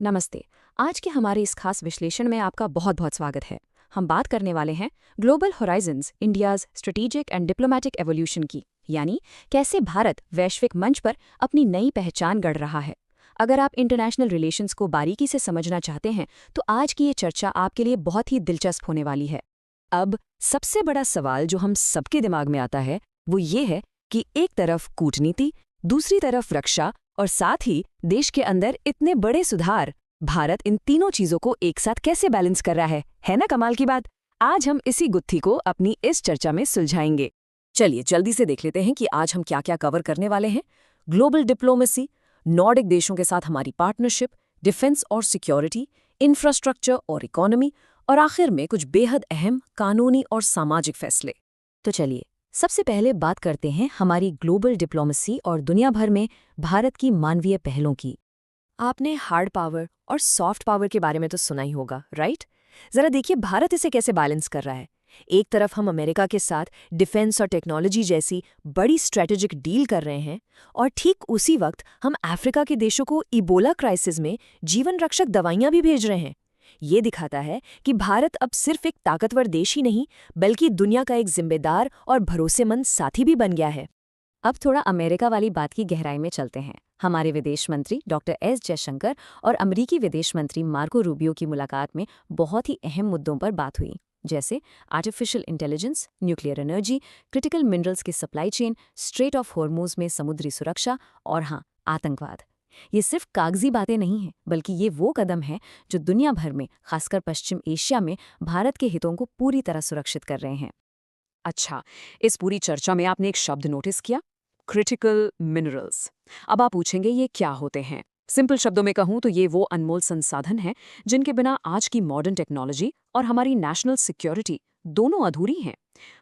नमस्ते। आज के हमारे इस खास विश्लेषण में आपका बहुत बहुत स्वागत है। हम बात करने वाले हैं global Horizons India's strategic and diplomatic evolution की, यानी कैसे भारत वैश्विक मंच पर अपनी नई पहचान गढ़ रहा है। अगर आप इंटरनेशनल रिलेशंस को बारीकी से समझना चाहते हैं तो आज की ये चर्चा आपके लिए बहुत ही दिलचस्प होने वाली है। अब सबसे बड़ा सवाल जो हम सबके दिमाग में आता है वो ये है कि एक तरफ कूटनीति, दूसरी तरफ रक्षा और साथ ही देश के अंदर इतने बड़े सुधार, भारत इन तीनों चीजों को एक साथ कैसे बैलेंस कर रहा है ना कमाल की बात। आज हम इसी गुत्थी को अपनी इस चर्चा में सुलझाएंगे। चलिए जल्दी से देख लेते हैं कि आज हम क्या क्या कवर करने वाले हैं। ग्लोबल डिप्लोमेसी, नॉर्डिक देशों के साथ हमारी पार्टनरशिप, डिफेंस और सिक्योरिटी, इंफ्रास्ट्रक्चर और इकोनॉमी, और आखिर में कुछ बेहद अहम कानूनी और सामाजिक फैसले। तो चलिए सबसे पहले बात करते हैं हमारी ग्लोबल डिप्लोमेसी और दुनिया भर में भारत की मानवीय पहलों की। आपने हार्ड पावर और सॉफ्ट पावर के बारे में तो सुना ही होगा, राइट? जरा देखिए भारत इसे कैसे बैलेंस कर रहा है। एक तरफ हम अमेरिका के साथ डिफेंस और टेक्नोलॉजी जैसी बड़ी स्ट्रेटेजिक डील कर रहे हैं, और ठीक उसी वक्त हम अफ्रीका के देशों को इबोला क्राइसिस में जीवन रक्षक दवाइयां भी भेज रहे हैं। ये दिखाता है कि भारत अब सिर्फ एक ताकतवर देश ही नहीं बल्कि दुनिया का एक जिम्मेदार और भरोसेमंद साथी भी बन गया है। अब थोड़ा अमेरिका वाली बात की गहराई में चलते हैं। हमारे विदेश मंत्री डॉक्टर एस जयशंकर और अमेरिकी विदेश मंत्री मार्को रूबियो की मुलाकात में बहुत ही अहम मुद्दों पर बात हुई, जैसे artificial intelligence, nuclear energy, critical minerals की supply chain, strait of Hormuz में समुद्री सुरक्षा और हाँ, आतंकवाद। ये सिर्फ कागजी बातें नहीं हैं, बल्कि ये वो कदम है जो दुनिया भर में, खासकर पश्चिम एशिया में, भारत के हितों को पूरी तरह सुरक्षित कर रहे हैं। अच्छा, इस पूरी चर्चा में आपने एक शब्द नोटिस किया, क्रिटिकल मिनरल्स। अब आप पूछेंगे ये क्या होते हैं। सिंपल शब्दों में कहूं तो ये वो अनमोल संसाधन हैं जिनके बिना आज की मॉडर्न टेक्नोलॉजी और हमारी नेशनल सिक्योरिटी दोनों अधूरी हैं।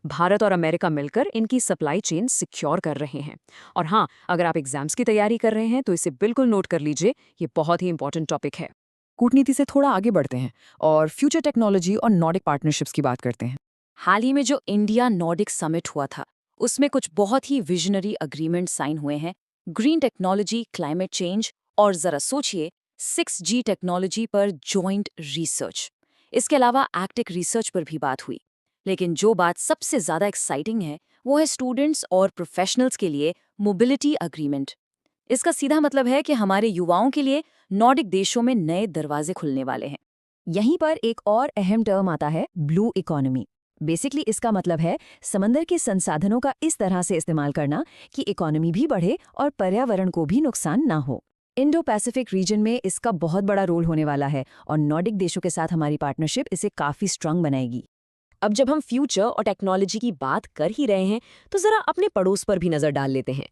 भारत और अमेरिका मिलकर इनकी सप्लाई चेन सिक्योर कर रहे हैं। और हाँ, अगर आप एग्जाम्स की तैयारी कर रहे हैं तो इसे बिल्कुल नोट कर लीजिए, ये बहुत ही इंपॉर्टेंट टॉपिक है। कूटनीति से थोड़ा आगे बढ़ते हैं और फ्यूचर टेक्नोलॉजी और नॉर्डिक पार्टनरशिप्स की बात करते हैं। हाल ही में जो इंडिया नॉर्डिक समिट हुआ था, उसमें कुछ बहुत ही विजनरी अग्रीमेंट साइन हुए हैं। ग्रीन टेक्नोलॉजी, क्लाइमेट चेंज और जरा सोचिए 6G टेक्नोलॉजी पर जॉइंट रिसर्च। इसके अलावा एक्टिक रिसर्च पर भी बात हुई। लेकिन जो बात सबसे ज़्यादा एक्साइटिंग है वो है स्टूडेंट्स और प्रोफेशनल्स के लिए मोबिलिटी अग्रीमेंट। इसका सीधा मतलब है कि हमारे युवाओं के लिए नॉर्डिक देशों में नए दरवाजे खुलने वाले हैं। यहीं पर एक और अहम टर्म आता है, ब्लू इकोनॉमी। बेसिकली इसका मतलब है समंदर के संसाधनों का इस तरह से इस्तेमाल करना कि इकोनॉमी भी बढ़े और पर्यावरण को भी नुकसान ना हो। इंडो पैसिफिक रीजन में इसका बहुत बड़ा रोल होने वाला है और नॉर्डिक देशों के साथ हमारी पार्टनरशिप इसे काफी स्ट्रांग बनाएगी। अब जब हम फ्यूचर और टेक्नोलॉजी की बात कर ही रहे हैं तो जरा अपने पड़ोस पर भी नजर डाल लेते हैं।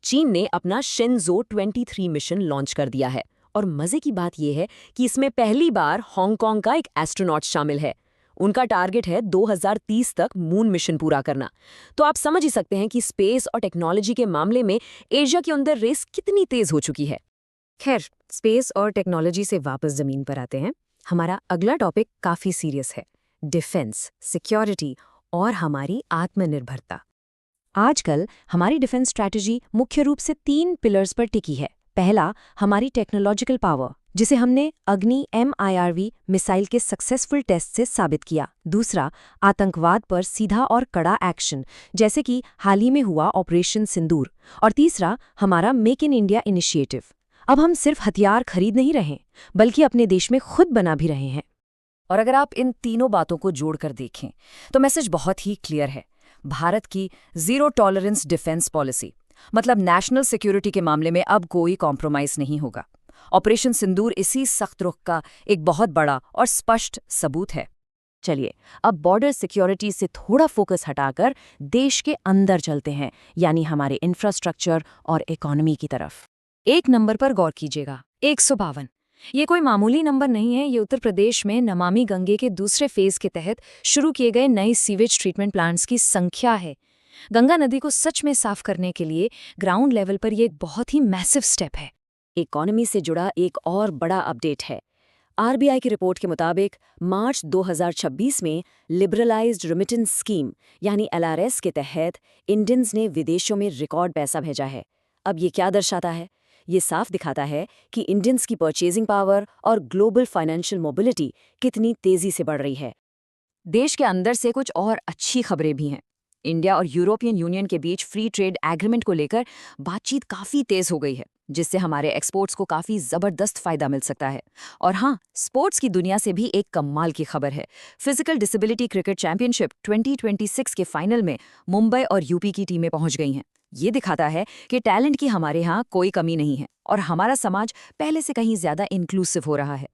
चीन ने अपना शेनज़ो 23 मिशन लॉन्च कर दिया है, और मजे की बात यह है कि इसमें पहली बार हांगकांग का एक एस्ट्रोनॉट शामिल है। उनका टारगेट है 2030 तक मून मिशन पूरा करना। तो आप समझ ही सकते हैं कि स्पेस और टेक्नोलॉजी के मामले में एशिया के अंदर रेस कितनी तेज हो चुकी है। खैर, स्पेस और टेक्नोलॉजी से वापस जमीन पर आते हैं। हमारा अगला टॉपिक काफी सीरियस है, डिफेंस, सिक्योरिटी और हमारी आत्मनिर्भरता। आजकल हमारी डिफेंस स्ट्रैटेजी मुख्य रूप से 3 पिलर्स पर टिकी है। पहला, हमारी टेक्नोलॉजिकल पावर, जिसे हमने अग्नि MIRV मिसाइल के सक्सेसफुल टेस्ट से साबित किया। दूसरा, आतंकवाद पर सीधा और कड़ा एक्शन, जैसे कि हाल ही में हुआ ऑपरेशन सिंदूर। और तीसरा, हमारा मेक इन इंडिया इनिशिएटिव। अब हम सिर्फ हथियार खरीद नहीं रहे, बल्कि अपने देश में खुद बना भी रहे हैं। और अगर आप इन तीनों बातों को जोड़कर देखें तो मैसेज बहुत ही क्लियर है। भारत की जीरो टॉलरेंस डिफेंस पॉलिसी, मतलब नेशनल सिक्योरिटी के मामले में अब कोई कॉम्प्रोमाइज नहीं होगा। ऑपरेशन सिंदूर इसी सख्त रुख का एक बहुत बड़ा और स्पष्ट सबूत है। चलिए अब बॉर्डर सिक्योरिटी से थोड़ा फोकस हटाकर देश के अंदर चलते हैं, यानी हमारे इंफ्रास्ट्रक्चर और इकोनॉमी की तरफ। एक नंबर पर गौर कीजिएगा, 152। ये कोई मामूली नंबर नहीं है। ये उत्तर प्रदेश में नमामि गंगे के दूसरे फेज के तहत शुरू किए गए नए सीवेज ट्रीटमेंट प्लांट्स की संख्या है। गंगा नदी को सच में साफ करने के लिए ग्राउंड लेवल पर यह एक बहुत ही मैसिव स्टेप है। इकोनॉमी से जुड़ा एक और बड़ा अपडेट है। RBI की रिपोर्ट के मुताबिक मार्च 2026 में लिबरलाइज्ड रेमिटेंस स्कीम यानी LRS के तहत इंडियंस ने विदेशों में रिकॉर्ड पैसा भेजा है। अब ये क्या दर्शाता है ये साफ दिखाता है कि इंडियंस की परचेजिंग पावर और ग्लोबल फाइनेंशियल मोबिलिटी कितनी तेजी से बढ़ रही है। देश के अंदर से कुछ और अच्छी खबरें भी हैं। इंडिया और यूरोपियन यूनियन के बीच फ्री ट्रेड एग्रीमेंट को लेकर बातचीत काफ़ी तेज हो गई है, जिससे हमारे एक्सपोर्ट्स को काफ़ी ज़बरदस्त फ़ायदा मिल सकता है। और हाँ, स्पोर्ट्स की दुनिया से भी एक कमाल की खबर है। फिजिकल डिसेबिलिटी क्रिकेट चैंपियनशिप 2026 के फाइनल में मुंबई और यूपी की टीमें पहुंच गई हैं। ये दिखाता है कि टैलेंट की हमारे यहाँ कोई कमी नहीं है और हमारा समाज पहले से कहीं ज़्यादा इंक्लूसिव हो रहा है।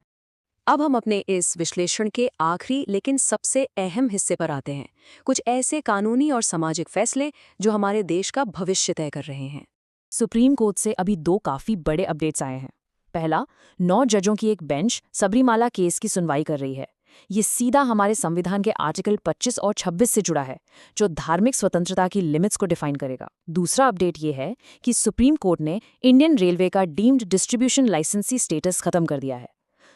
अब हम अपने इस विश्लेषण के आखिरी लेकिन सबसे अहम हिस्से पर आते हैं, कुछ ऐसे कानूनी और सामाजिक फैसले जो हमारे देश का भविष्य तय कर रहे हैं। सुप्रीम कोर्ट से अभी 2 काफ़ी बड़े अपडेट्स आए हैं। पहला, 9 जजों की एक बेंच सबरीमाला केस की सुनवाई कर रही है। ये सीधा हमारे संविधान के आर्टिकल 25 और 26 से जुड़ा है, जो धार्मिक स्वतंत्रता की लिमिट्स को डिफाइन करेगा। दूसरा अपडेट ये है कि सुप्रीम कोर्ट ने इंडियन रेलवे का डीम्ड डिस्ट्रीब्यूशन लाइसेंसी स्टेटस खत्म कर दिया है।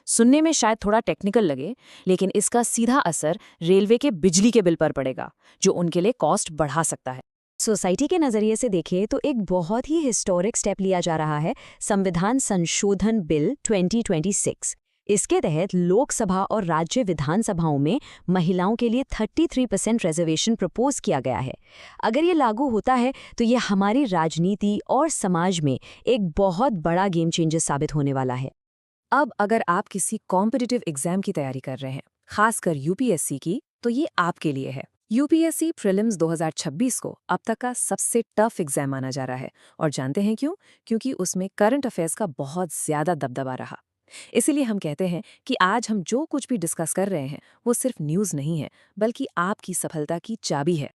सुनने में शायद थोड़ा टेक्निकल लगे, लेकिन इसका सीधा असर रेलवे के बिजली के बिल पर पड़ेगा, जो उनके लिए कॉस्ट बढ़ा सकता है। सोसाइटी के नज़रिए से देखें तो एक बहुत ही हिस्टोरिक स्टेप लिया जा रहा है, संविधान संशोधन बिल 2026। इसके तहत लोकसभा और राज्य विधानसभाओं में महिलाओं के लिए 33% रिजर्वेशन प्रपोज किया गया है। अगर ये लागू होता है तो ये हमारी राजनीति और समाज में एक बहुत बड़ा गेम चेंजर साबित होने वाला है। अब अगर आप किसी कॉम्पिटिटिव एग्जाम की तैयारी कर रहे हैं, खासकर यूपीएससी की, तो ये आपके लिए है। यूपीएससी प्रीलिम्स 2026 को अब तक का सबसे टफ एग्जाम माना जा रहा है, और जानते हैं क्यों? क्योंकि उसमें करंट अफेयर्स का बहुत ज्यादा दबदबा रहा। इसीलिए हम कहते हैं कि आज हम जो कुछ भी डिस्कस कर रहे हैं वो सिर्फ न्यूज़ नहीं है, बल्कि आपकी सफलता की चाबी है।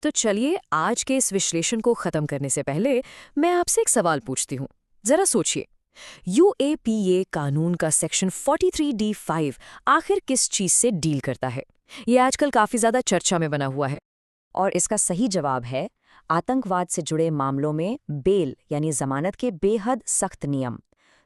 तो चलिए, आज के इस विश्लेषण को खत्म करने से पहले मैं आपसे एक सवाल पूछती हूँ। जरा सोचिए, यूएपीए कानून का सेक्शन 43D5 आखिर किस चीज से डील करता है? ये आजकल काफी ज्यादा चर्चा में बना हुआ है। और इसका सही जवाब है आतंकवाद से जुड़े मामलों में बेल यानी जमानत के बेहद सख्त नियम।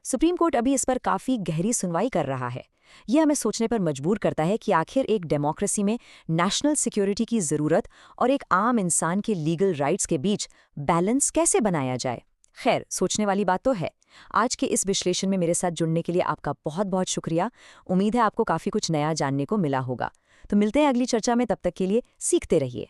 सुप्रीम कोर्ट अभी इस पर काफी गहरी सुनवाई कर रहा है। यह हमें सोचने पर मजबूर करता है कि आखिर एक डेमोक्रेसी में नेशनल सिक्योरिटी की जरूरत और एक आम इंसान के लीगल राइट्स के बीच बैलेंस कैसे बनाया जाए। खैर, सोचने वाली बात तो है। आज के इस विश्लेषण में मेरे साथ जुड़ने के लिए आपका बहुत बहुत शुक्रिया। उम्मीद है आपको काफ़ी कुछ नया जानने को मिला होगा। तो मिलते हैं अगली चर्चा में, तब तक के लिए सीखते रहिए।